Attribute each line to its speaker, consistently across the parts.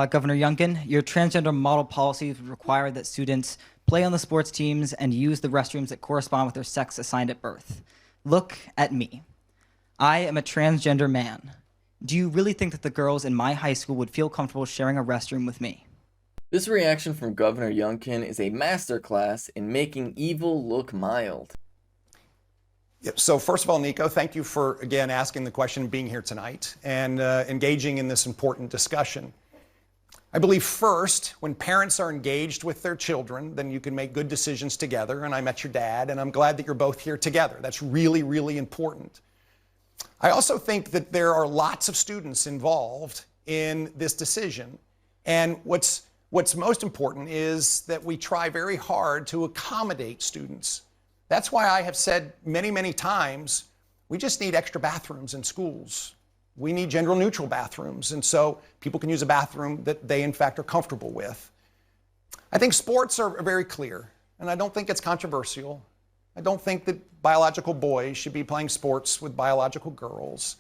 Speaker 1: Governor Youngkin, your transgender model policies would require that students play on the sports teams and use the restrooms that correspond with their sex assigned at birth. Look at me. I am a transgender man. Do you really think that the girls in my high school would feel comfortable sharing a restroom with me?
Speaker 2: This reaction from Governor Youngkin is a masterclass in making evil look mild.
Speaker 3: Yep. So first of all, Nico, thank you for, again, asking the question and being here tonight and engaging in this important discussion. I believe first, when parents are engaged with their children, then you can make good decisions together. And I met your dad, and I'm glad that you're both here together. That's really, really important. I also think that there are lots of students involved in this decision. And what's most important is that we try very hard to accommodate students. That's why I have said many, many times, we just need extra bathrooms in schools. We need gender-neutral bathrooms, and so people can use a bathroom that they, in fact, are comfortable with. I think sports are very clear, and I don't think it's controversial. I don't think that biological boys should be playing sports with biological girls.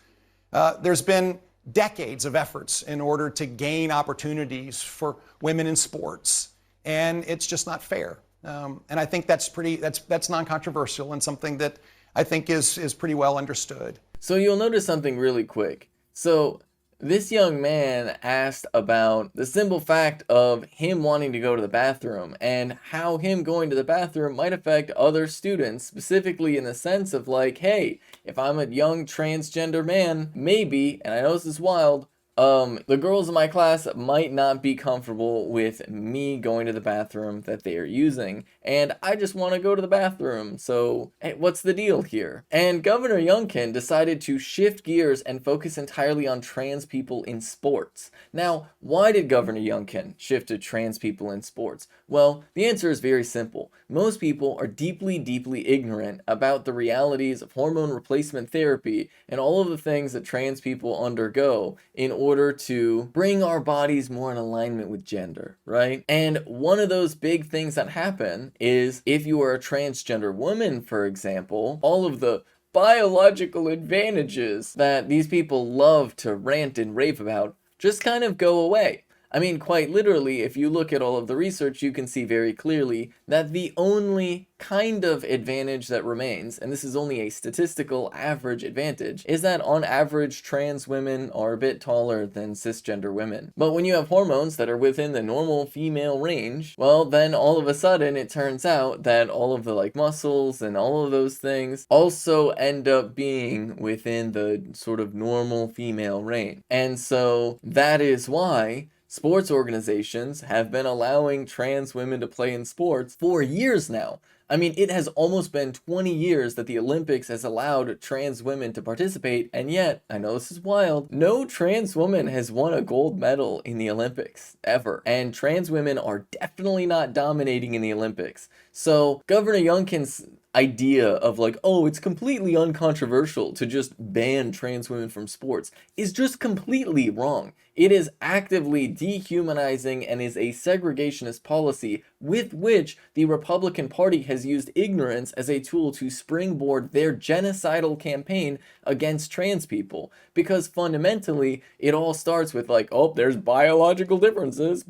Speaker 3: There's been decades of efforts in order to gain opportunities for women in sports, and it's just not fair. And I think that's non-controversial and something that I think is pretty well understood.
Speaker 2: So you'll notice something really quick. So this young man asked about the simple fact of him wanting to go to the bathroom and how him going to the bathroom might affect other students, specifically in the sense of like, hey, if I'm a young transgender man, maybe, and I know this is wild, the girls in my class might not be comfortable with me going to the bathroom that they are using, and I just want to go to the bathroom, so hey, what's the deal here? And Governor Youngkin decided to shift gears and focus entirely on trans people in sports. Now, why did Governor Youngkin shift to trans people in sports? Well, the answer is very simple. Most people are deeply, deeply ignorant about the realities of hormone replacement therapy and all of the things that trans people undergo in order to bring our bodies more in alignment with gender, right? And one of those big things that happen is if you are a transgender woman, for example, all of the biological advantages that these people love to rant and rave about just kind of go away. I mean, quite literally, if you look at all of the research, you can see very clearly that the only kind of advantage that remains, and this is only a statistical average advantage, is that on average, trans women are a bit taller than cisgender women. But when you have hormones that are within the normal female range, well, then all of a sudden it turns out that all of the like muscles and all of those things also end up being within the sort of normal female range. And so that is why sports organizations have been allowing trans women to play in sports for years now. I mean, it has almost been 20 years that the Olympics has allowed trans women to participate, and yet, I know this is wild, no trans woman has won a gold medal in the Olympics, ever. And trans women are definitely not dominating in the Olympics. So, Governor Youngkin's idea of like, oh, it's completely uncontroversial to just ban trans women from sports is just completely wrong. It is actively dehumanizing and is a segregationist policy with which the Republican Party has used ignorance as a tool to springboard their genocidal campaign against trans people. Because fundamentally, it all starts with like, oh, there's biological differences,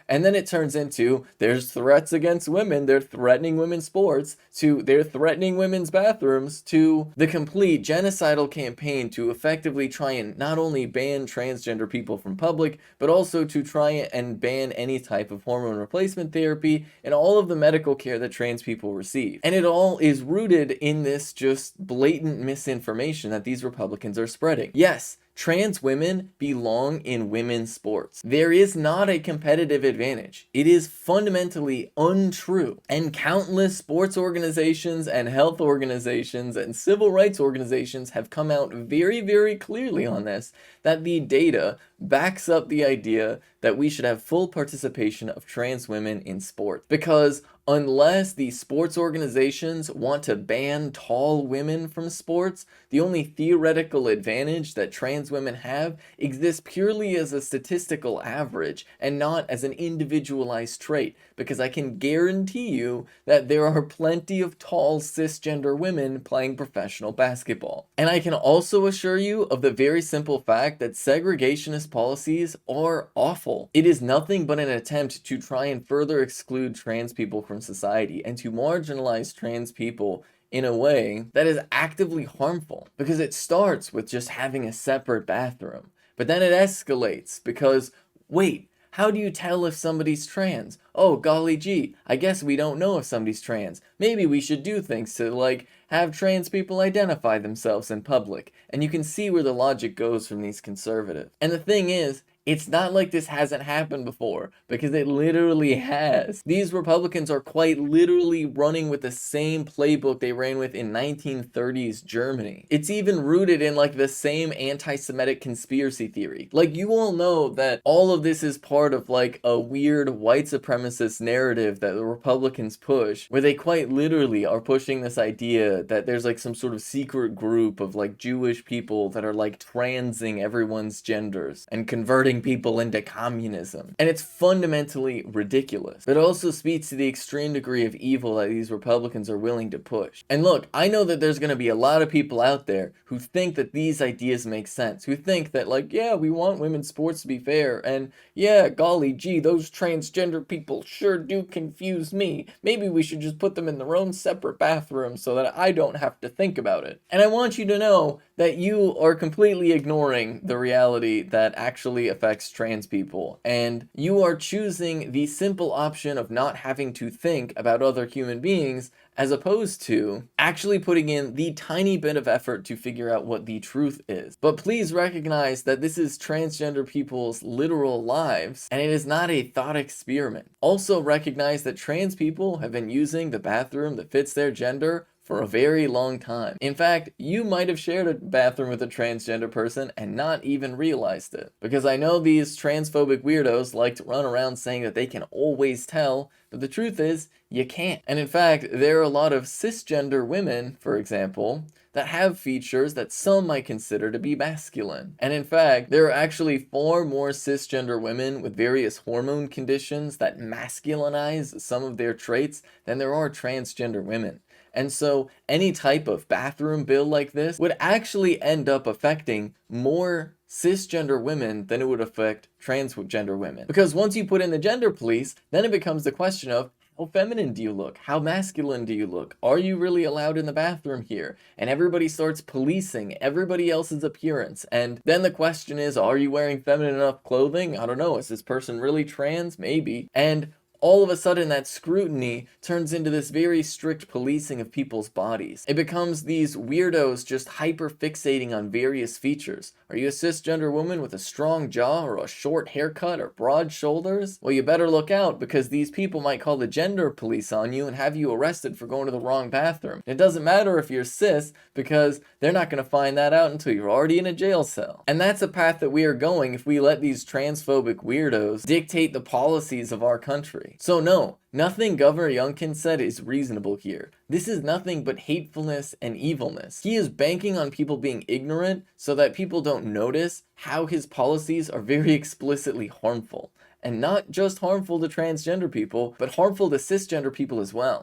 Speaker 2: and then it turns into there's threats against women, they're threatening women's sports, to they're threatening women's bathrooms, to the complete genocidal campaign to effectively try and not only ban transgender people from public, but also to try and ban any type of hormone replacement therapy and all of the medical care that trans people receive. And it all is rooted in this just blatant misinformation that these Republicans are spreading. Yes, trans women belong in women's sports. There is not a competitive advantage. It is fundamentally untrue. And countless sports organizations and health organizations and civil rights organizations have come out very, very clearly on this, that the data backs up the idea that we should have full participation of trans women in sports. Because unless the sports organizations want to ban tall women from sports, the only theoretical advantage that trans women have exists purely as a statistical average and not as an individualized trait, because I can guarantee you that there are plenty of tall cisgender women playing professional basketball. And I can also assure you of the very simple fact that segregationist policies are awful. It is nothing but an attempt to try and further exclude trans people from society and to marginalize trans people in a way that is actively harmful, because it starts with just having a separate bathroom, but then it escalates because, wait, how do you tell if somebody's trans? Oh, golly gee, I guess we don't know if somebody's trans. Maybe we should do things to, like, have trans people identify themselves in public. And you can see where the logic goes from these conservatives. And the thing is, it's not like this hasn't happened before, because it literally has. These Republicans are quite literally running with the same playbook they ran with in 1930s Germany. It's even rooted in like the same anti-Semitic conspiracy theory. Like, you all know that all of this is part of like a weird white supremacist narrative that the Republicans push, where they quite literally are pushing this idea that there's like some sort of secret group of like Jewish people that are like transing everyone's genders and converting people into communism. And it's fundamentally ridiculous. But it also speaks to the extreme degree of evil that these Republicans are willing to push. And look, I know that there's going to be a lot of people out there who think that these ideas make sense, who think that like, yeah, we want women's sports to be fair, and yeah, golly gee, those transgender people sure do confuse me. Maybe we should just put them in their own separate bathroom so that I don't have to think about it. And I want you to know that you are completely ignoring the reality that actually affects trans people, and you are choosing the simple option of not having to think about other human beings, as opposed to actually putting in the tiny bit of effort to figure out what the truth is. But please recognize that this is transgender people's literal lives, and it is not a thought experiment. Also recognize that trans people have been using the bathroom that fits their gender for a very long time. In fact, you might have shared a bathroom with a transgender person and not even realized it. Because I know these transphobic weirdos like to run around saying that they can always tell, but the truth is, you can't. And in fact, there are a lot of cisgender women, for example, that have features that some might consider to be masculine. And in fact, there are actually far more cisgender women with various hormone conditions that masculinize some of their traits than there are transgender women. And so any type of bathroom bill like this would actually end up affecting more cisgender women than it would affect transgender women. Because once you put in the gender police, then it becomes the question of, how feminine do you look? How masculine do you look? Are you really allowed in the bathroom here? And everybody starts policing everybody else's appearance. And then the question is, are you wearing feminine enough clothing? I don't know. Is this person really trans? Maybe. And all of a sudden that scrutiny turns into this very strict policing of people's bodies. It becomes these weirdos just hyper fixating on various features. Are you a cisgender woman with a strong jaw or a short haircut or broad shoulders? Well, you better look out, because these people might call the gender police on you and have you arrested for going to the wrong bathroom. It doesn't matter if you're cis, because they're not going to find that out until you're already in a jail cell. And that's a path that we are going if we let these transphobic weirdos dictate the policies of our country. So no, nothing Governor Youngkin said is reasonable here. This is nothing but hatefulness and evilness. He is banking on people being ignorant so that people don't notice how his policies are very explicitly harmful. And not just harmful to transgender people, but harmful to cisgender people as well.